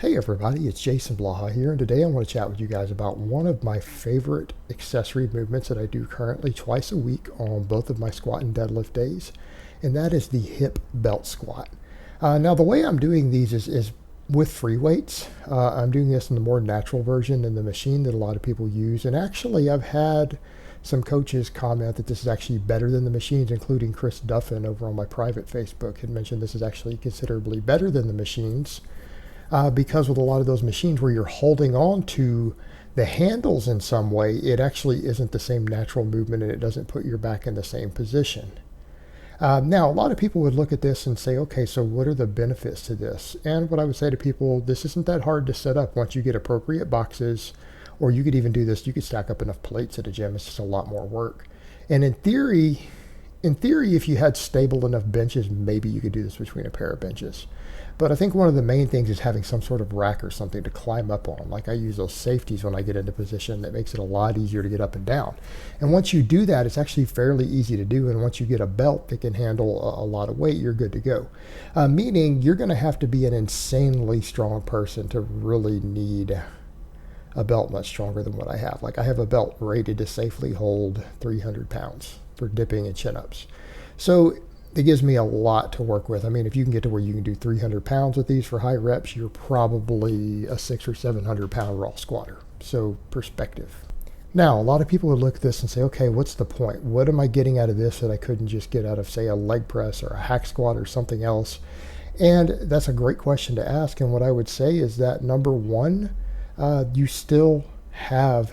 Hey everybody, it's Jason Blaha here, and today I want to chat with you guys about one of my favorite accessory movements that I do currently twice a week on both of my squat and deadlift days, and that is the hip belt squat. Now, the way I'm doing these is with free weights. I'm doing this in the more natural version than the machine that a lot of people use, and actually I've had some coaches comment that this is actually better than the machines, including Chris Duffin over on my private Facebook had mentioned this is actually considerably better than the machines. Because with a lot of those machines where you're holding on to the handles in some way, it actually isn't the same natural movement and it doesn't put your back in the same position. Now, a lot of people would look at this and say, okay, so what are the benefits to this? And what I would say to people, this isn't that hard to set up once you get appropriate boxes, or you could even do this, you could stack up enough plates at a gym. It's just a lot more work. And in theory, if you had stable enough benches, maybe you could do this between a pair of benches. But I think one of the main things is having some sort of rack or something to climb up on. Like I use those safeties when I get into position. That makes it a lot easier to get up and down. And once you do that, it's actually fairly easy to do. And once you get a belt that can handle a lot of weight, you're good to go. Meaning you're going to have to be an insanely strong person to really need a belt much stronger than what I have. Like I have a belt rated to safely hold 300 pounds for dipping and chin-ups. So it gives me a lot to work with. I mean, if you can get to where you can do 300 pounds with these for high reps, you're probably a 600 or 700 pound raw squatter. So perspective. Now, a lot of people would look at this and say, okay, what's the point? What am I getting out of this that I couldn't just get out of, say, a leg press or a hack squat or something else? And that's a great question to ask. And what I would say is that number one, you still have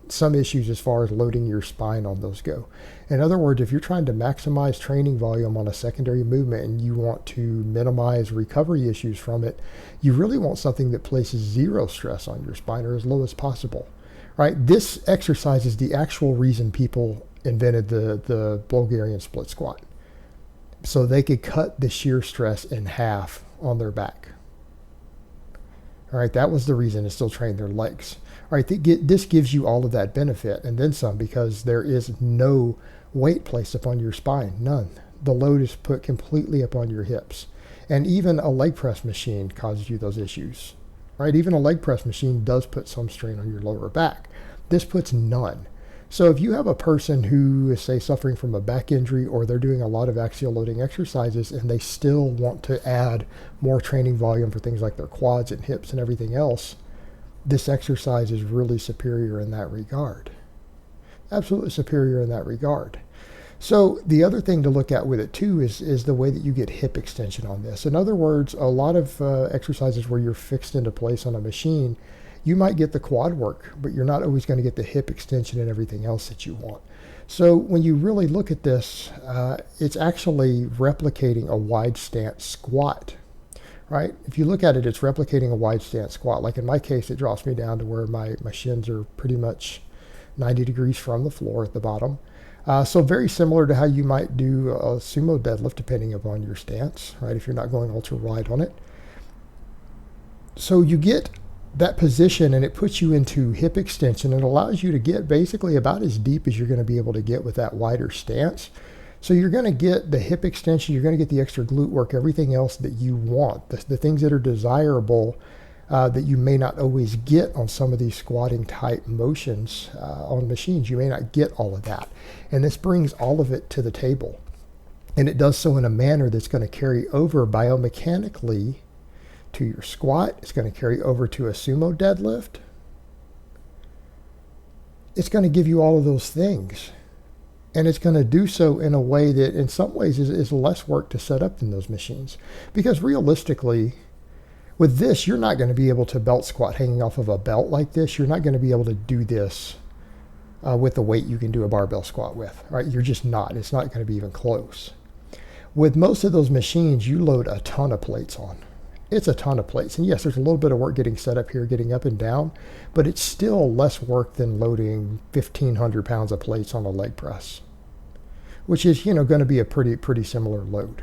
some issues as far as loading your spine on those go. In other words, if you're trying to maximize training volume on a secondary movement and you want to minimize recovery issues from it, you really want something that places zero stress on your spine or as low as possible, right? This exercise is the actual reason people invented the Bulgarian split squat. So they could cut the shear stress in half on their back. All right, that was the reason to still train their legs. All right, this gives you all of that benefit and then some because there is no weight placed upon your spine, none. The load is put completely upon your hips. And even a leg press machine causes you those issues, right? Even a leg press machine does put some strain on your lower back. This puts none. So if you have a person who is, say, suffering from a back injury or they're doing a lot of axial loading exercises and they still want to add more training volume for things like their quads and hips and everything else, this exercise is really superior in that regard. Absolutely superior in that regard. So the other thing to look at with it too is the way that you get hip extension on this. In other words, a lot of exercises where you're fixed into place on a machine, you might get the quad work, but you're not always going to get the hip extension and everything else that you want. So when you really look at this, it's actually replicating a wide stance squat, right? If you look at it, it's replicating a wide stance squat. Like in my case, it drops me down to where my shins are pretty much 90 degrees from the floor at the bottom. So very similar to how you might do a sumo deadlift, depending upon your stance, right? If you're not going ultra wide on it. So you get that position and it puts you into hip extension and allows you to get basically about as deep as you're going to be able to get with that wider stance. So you're going to get the hip extension, you're going to get the extra glute work, everything else that you want, the things that are desirable that you may not always get on some of these squatting type motions on machines. You may not get all of that. And this brings all of it to the table. And it does so in a manner that's going to carry over biomechanically to your squat. It's going to carry over to a sumo deadlift. It's going to give you all of those things. And it's going to do so in a way that in some ways is less work to set up than those machines. Because realistically, with this, you're not going to be able to belt squat hanging off of a belt like this. You're not going to be able to do this with the weight you can do a barbell squat with, right? You're just not. It's not going to be even close. With most of those machines, you load a ton of plates on. It's a ton of plates. And yes, there's a little bit of work getting set up here, getting up and down, but it's still less work than loading 1,500 pounds of plates on a leg press, which is, going to be a pretty similar load.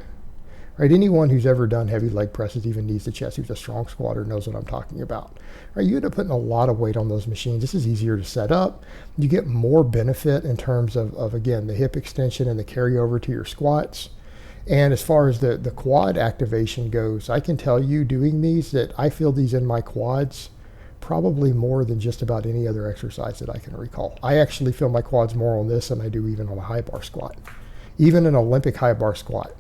Right? Anyone who's ever done heavy leg presses, even knees to chest, who's a strong squatter, knows what I'm talking about. Right? You end up putting a lot of weight on those machines. This is easier to set up. You get more benefit in terms of again, the hip extension and the carryover to your squats. And as far as the quad activation goes, I can tell you doing these that I feel these in my quads probably more than just about any other exercise that I can recall. I actually feel my quads more on this than I do even on a high bar squat, even an Olympic high bar squat.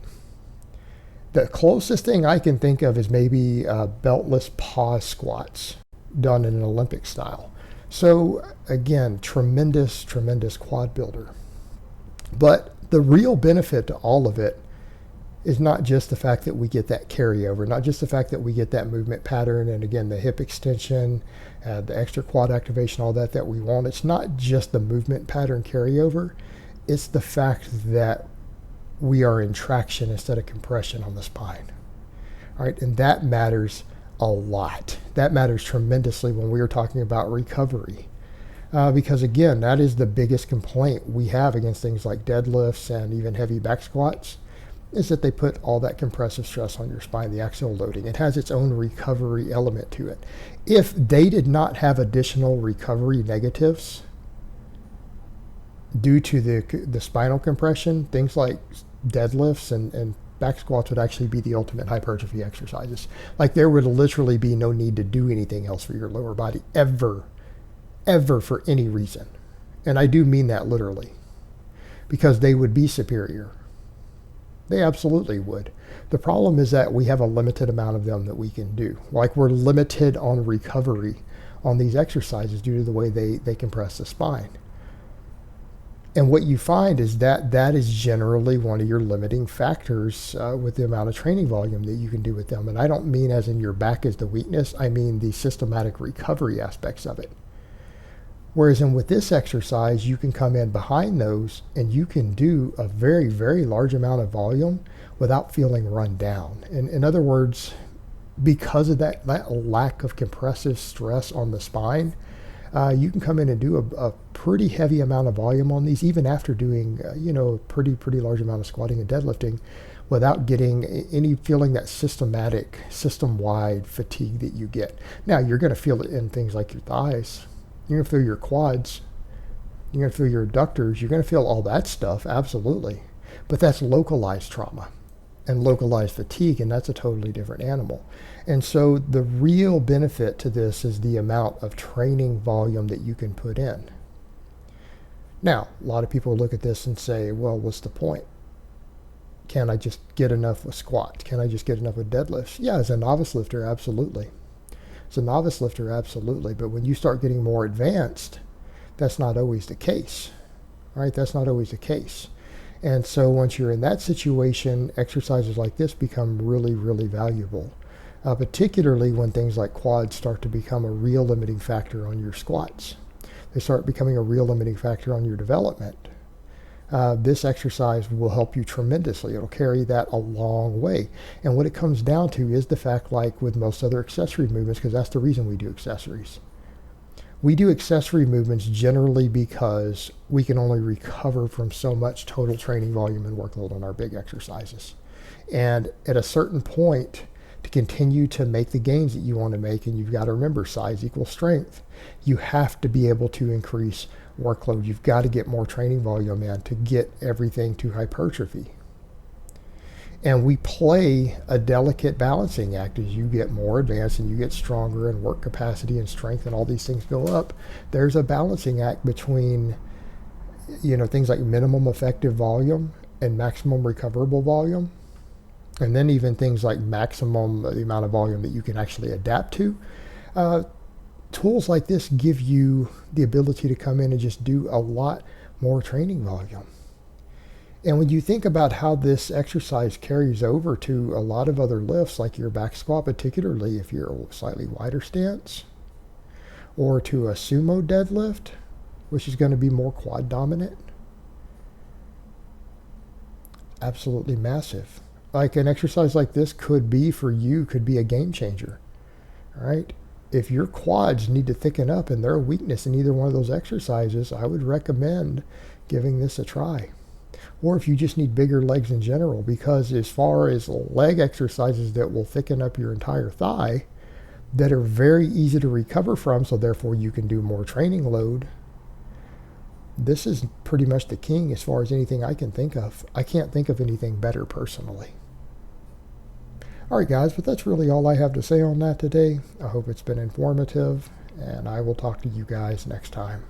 The closest thing I can think of is maybe beltless pause squats done in an Olympic style. So again, tremendous, tremendous quad builder. But the real benefit to all of it is not just the fact that we get that carryover, not just the fact that we get that movement pattern, and again, the hip extension, the extra quad activation, all that we want. It's not just the movement pattern carryover. It's the fact that we are in traction instead of compression on the spine. All right, and that matters a lot. That matters tremendously when we are talking about recovery. Because again, that is the biggest complaint we have against things like deadlifts and even heavy back squats, is that they put all that compressive stress on your spine, the axial loading. It has its own recovery element to it. If they did not have additional recovery negatives due to the spinal compression, things like deadlifts and back squats would actually be the ultimate hypertrophy exercises. Like there would literally be no need to do anything else for your lower body ever for any reason. And I do mean that literally, because they would be superior. They absolutely would. The problem is that we have a limited amount of them that we can do. Like we're limited on recovery on these exercises due to the way they compress the spine. And what you find is that that is generally one of your limiting factors with the amount of training volume that you can do with them. And I don't mean as in your back is the weakness. I mean the systematic recovery aspects of it. Whereas with this exercise, you can come in behind those and you can do a very, very large amount of volume without feeling run down. And in other words, because of that lack of compressive stress on the spine, you can come in and do a pretty heavy amount of volume on these, even after doing, a pretty large amount of squatting and deadlifting, without getting any feeling that system-wide fatigue that you get. Now, you're going to feel it in things like your thighs. You're going to feel your quads. You're going to feel your adductors. You're going to feel all that stuff, absolutely. But that's localized trauma and localized fatigue, and that's a totally different animal. And so the real benefit to this is the amount of training volume that you can put in. Now, a lot of people look at this and say, well, what's the point? Can I just get enough with squats? Can I just get enough with deadlifts? Yeah, as a novice lifter, absolutely. As a novice lifter, absolutely. But when you start getting more advanced, that's not always the case, right? That's not always the case. And so once you're in that situation, exercises like this become really, really valuable, particularly when things like quads start to become a real limiting factor on your squats. They start becoming a real limiting factor on your development. This exercise will help you tremendously. It'll carry that a long way. And what it comes down to is the fact, like with most other accessory movements, because that's the reason we do accessories. We do accessory movements generally because we can only recover from so much total training volume and workload on our big exercises. And at a certain point, to continue to make the gains that you want to make, and you've got to remember size equals strength, you have to be able to increase workload. You've got to get more training volume in to get everything to hypertrophy. And we play a delicate balancing act as you get more advanced and you get stronger and work capacity and strength and all these things go up. There's a balancing act between, things like minimum effective volume and maximum recoverable volume. And then even things like maximum, the amount of volume that you can actually adapt to. Tools like this give you the ability to come in and just do a lot more training volume. And when you think about how this exercise carries over to a lot of other lifts, like your back squat, particularly if you're a slightly wider stance, or to a sumo deadlift, which is going to be more quad dominant, absolutely massive. Like an exercise like this could be a game changer, all right? If your quads need to thicken up and they're a weakness in either one of those exercises, I would recommend giving this a try. Or if you just need bigger legs in general, because as far as leg exercises that will thicken up your entire thigh, that are very easy to recover from, so therefore you can do more training load, this is pretty much the king as far as anything I can think of. I can't think of anything better personally. Alright guys, but that's really all I have to say on that today. I hope it's been informative, and I will talk to you guys next time.